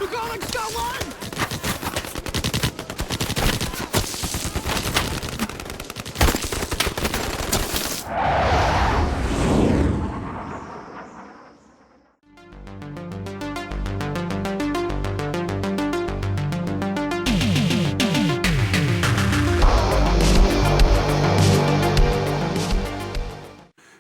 McCormick's got one!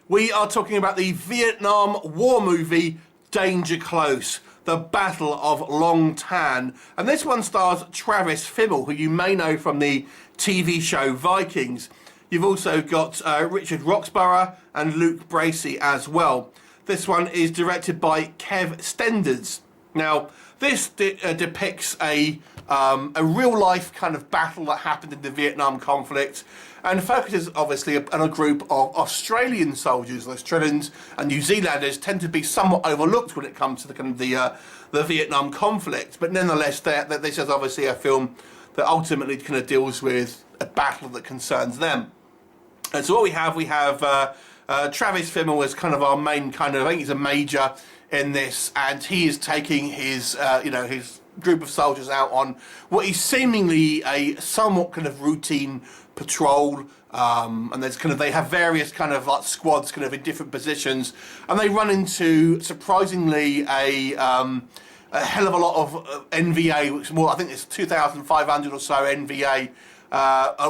We are talking about the Vietnam War movie, Danger Close, the Battle of Long Tan. And this one stars Travis Fimmel, who you may know from the TV show Vikings. You've also got Richard Roxburgh and Luke Bracey as well. This one is directed by Kev Stenders. Now, this depicts a real-life kind of battle that happened in the Vietnam conflict, and focuses obviously on a group of Australian soldiers. Australians and New Zealanders tend to be somewhat overlooked when it comes to the kind of the Vietnam conflict, but nonetheless, this is obviously a film that ultimately kind of deals with a battle that concerns them. And so what we have Travis Fimmel as kind of our main kind of, I think he's a major in this, and he is taking his his group of soldiers out on what is seemingly a somewhat kind of routine patrol, and there's kind of, they have various kind of like squads kind of in different positions, and they run into surprisingly a hell of a lot of NVA, which more, I think it's 2,500 or so NVA,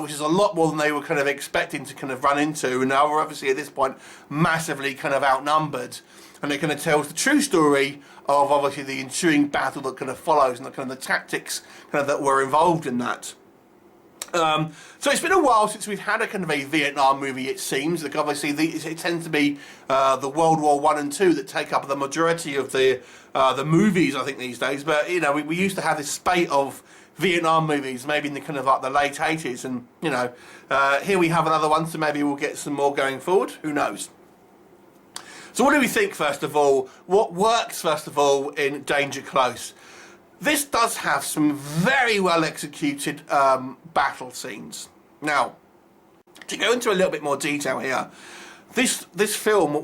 which is a lot more than they were kind of expecting to kind of run into, and now we're obviously at this point massively kind of outnumbered. And it kind of tells the true story of obviously the ensuing battle that kind of follows, and the kind of the tactics kind of that were involved in that. So it's been a while since we've had a kind of a Vietnam movie, it seems. Like obviously it tends to be the World War I and II that take up the majority of the movies, I think, these days. But you know, we used to have this spate of Vietnam movies, maybe in the kind of like the late 80s, and you know, here we have another one, so maybe we'll get some more going forward. Who knows? So what do we think, first of all? What works, first of all, in Danger Close? This does have some very well executed battle scenes. Now, to go into a little bit more detail here, this film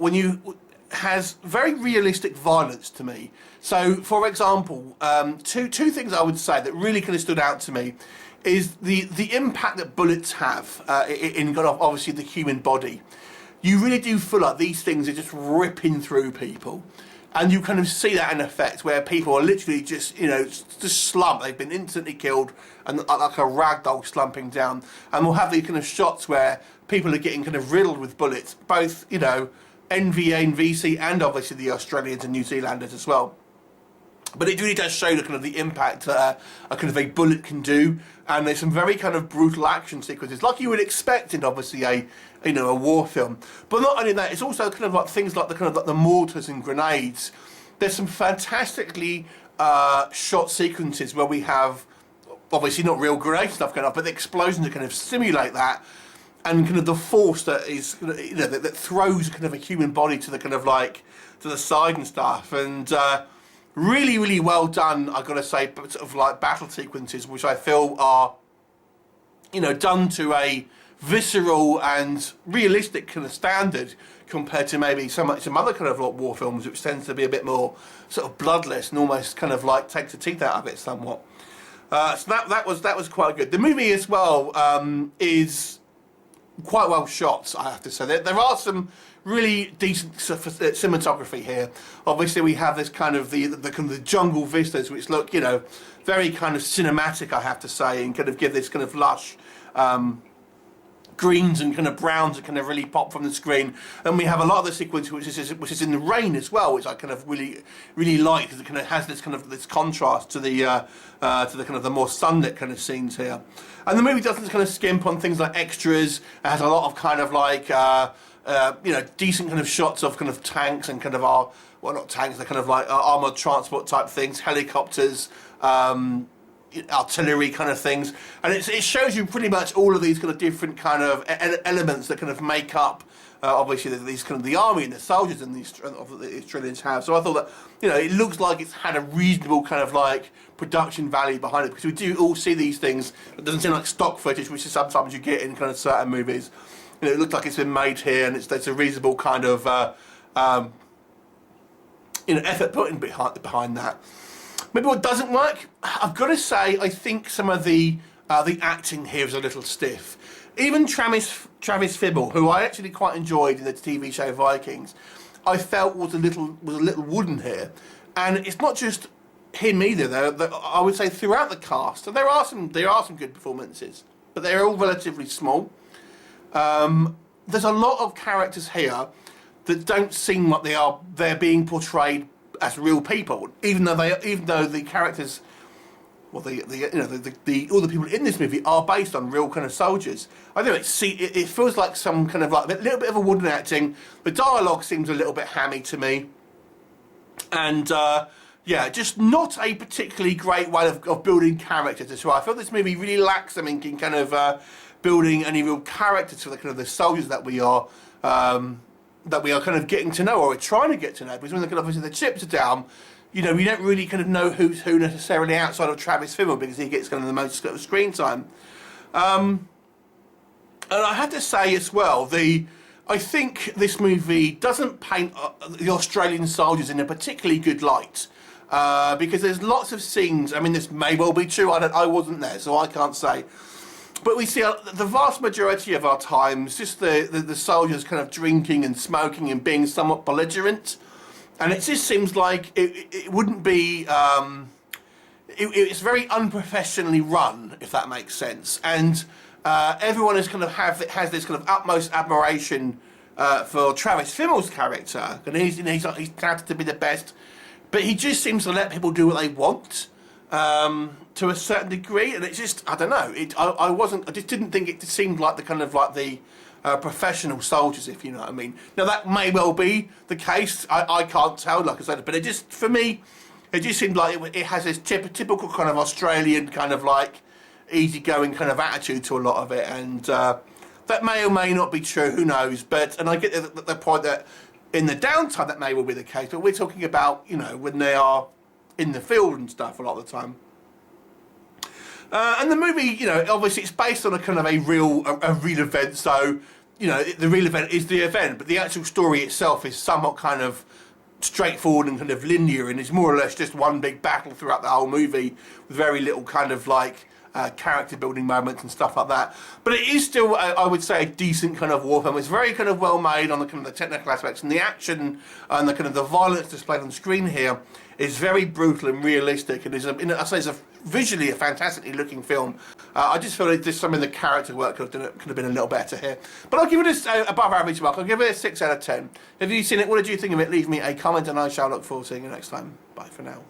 has very realistic violence to me. So, for example, two things I would say that really kind of stood out to me is the impact that bullets have in kind of obviously the human body. You really do feel like these things are just ripping through people. And you kind of see that in effect, where people are literally just, you know, just slumped. They've been instantly killed, and like a ragdoll slumping down. And we'll have these kind of shots where people are getting kind of riddled with bullets, both, you know, NVA and VC, and obviously the Australians and New Zealanders as well. But it really does show the kind of the impact that a kind of a bullet can do, and there's some very kind of brutal action sequences, like you would expect in obviously a war film. But not only that, it's also kind of like things like the kind of like the mortars and grenades. There's some fantastically shot sequences where we have obviously not real grenade stuff going on, but the explosions that kind of simulate that, and kind of the force that is, you know, that throws kind of a human body to the kind of like to the side and stuff, and. Really, really well done, I've got to say, sort of like battle sequences, which I feel are, you know, done to a visceral and realistic kind of standard compared to maybe some other kind of like war films, which tends to be a bit more sort of bloodless and almost kind of like takes the teeth out of it somewhat. So that was quite good. The movie as well is quite well shot, I have to say. There are some really decent cinematography here. Obviously, we have this kind of the kind of the jungle vistas, which look, you know, very kind of cinematic, I have to say, and kind of give this kind of lush greens and kind of browns that kind of really pop from the screen. And we have a lot of the sequence which is in the rain as well, which I kind of really like, because it kind of has this kind of this contrast to the kind of the more sunlit kind of scenes here. And the movie doesn't kind of skimp on things like extras. It has a lot of kind of like you know, decent kind of shots of kind of tanks and kind of well, not tanks, they're kind of like armoured transport type things, helicopters, artillery kind of things, and it shows you pretty much all of these kind of different kind of elements that kind of make up obviously these kind of the army and the soldiers and the Australians have. So I thought that, you know, it looks like it's had a reasonable kind of like production value behind it, because we do all see these things. It doesn't seem like stock footage, which is sometimes you get in kind of certain movies. You know, it looks like it's been made here, and there's a reasonable kind of you know, effort put in behind that. Maybe what doesn't work, I've got to say, I think some of the acting here is a little stiff. Even Travis Fimmel, who I actually quite enjoyed in the TV show Vikings, I felt was a little wooden here. And it's not just him either, though. I would say throughout the cast, and there are some good performances, but they're all relatively small. There's a lot of characters here that don't seem like they're being portrayed as real people, even though the characters, well, all the people in this movie are based on real kind of soldiers. I don't know. It feels like some kind of like a little bit of a wooden acting. The dialogue seems a little bit hammy to me, and yeah, just not a particularly great way of building characters as well. I feel this movie really lacks something in kind of building any real characters for the kind of the soldiers that we are kind of getting to know, or we're trying to get to know. Because when obviously the chips are down, you know, we don't really kind of know who's who necessarily outside of Travis Fimmel, because he gets kind of the most screen time. And I have to say as well, I think this movie doesn't paint the Australian soldiers in a particularly good light, because there's lots of scenes. I mean, this may well be true. I wasn't there, so I can't say. But we see the vast majority of our times just the soldiers kind of drinking and smoking and being somewhat belligerent. And it just seems like it wouldn't be... it's very unprofessionally run, if that makes sense. And everyone has this kind of utmost admiration for Travis Fimmel's character. And he's touted to be the best. But he just seems to let people do what they want. To a certain degree, and it's just, I don't know, I just didn't think it seemed like the kind of like the professional soldiers, if you know what I mean. Now that may well be the case, I can't tell, like I said, but it just, for me, it just seemed like it has this typical kind of Australian kind of like easygoing kind of attitude to a lot of it, and that may or may not be true, who knows, and I get the point that in the downtime that may well be the case, but we're talking about, you know, when they are in the field and stuff a lot of the time. And the movie, you know, obviously it's based on a kind of a real event, so, you know, the real event is the event, but the actual story itself is somewhat kind of straightforward and kind of linear, and it's more or less just one big battle throughout the whole movie with very little kind of like character building moments and stuff like that. But it is still, I would say, a decent kind of war film. It's very kind of well made on the kind of the technical aspects, and the action and the kind of the violence displayed on screen here is very brutal and realistic, and it's visually a fantastically looking film. I just feel like there's some of the character work could have been a little better here. But I'll give it a above average mark. I'll give it a 6 out of 10. Have you seen it? What did you think of it? Leave me a comment, and I shall look forward to seeing you next time. Bye for now.